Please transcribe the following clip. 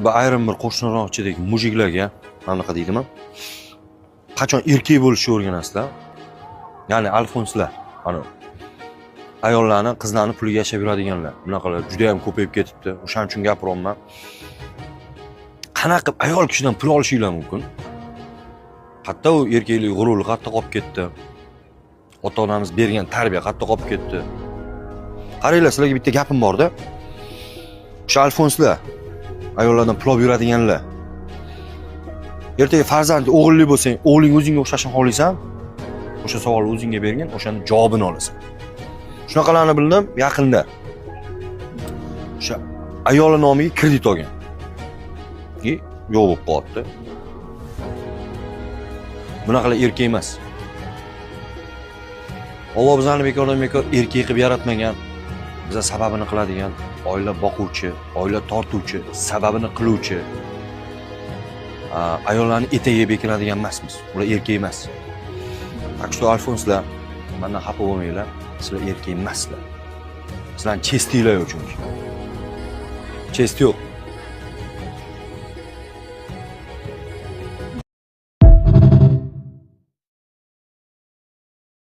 Bu ayrim bir qo'shniroqchidagi mujiklarga qanaqa deydimi? Qachon erkak bo'lishni o'rganasizlar? Ya'ni alfonslar, ana ayollarni, qizlarni puliga yashab yuradiganlar. Bunaqalar juda ham ko'payib ketibdi. O'shaning uchun gapiryapman. Qanaqa qilib ayol kishidan pul olishinglar mumkin? Hatto u erkaklik g'ururi qattiq qolib ketdi. Ota-onamiz bergan tarbiya qattiq qolib ketdi. Qaranglar, sizlarga bitta gapim bor-da. O'sha alfonslar, ayollardan pul olib yuradiganlar. Ertaga farzandi o'g'illi bo'lsang, o'g'ling o'zingga o'xshashini xohlaysan? O'sha savolni o'zingga bergin, o'shaning javobini olasan. Shunaqalarni bildim yaqinda. O'sha ayoli nomiga kredit olgan. Yo'q bo'lib qoldi. Bunaqalar erkak emas. Alloh bizani bekordan bekor erkak qilib yaratmagan. Biza sababini qiladigan, oila boquvchi, oila tortuvchi, sababini qiluvchi. Ayollarni etagiga bekiladigan emasmiz. Ular erkak emas. Aksto alfonslar, mendan xafa bo'lmanglar. Sizlar erkak emaslar. Sizlarning chestinglar yo'q chunki. Chest yo'q.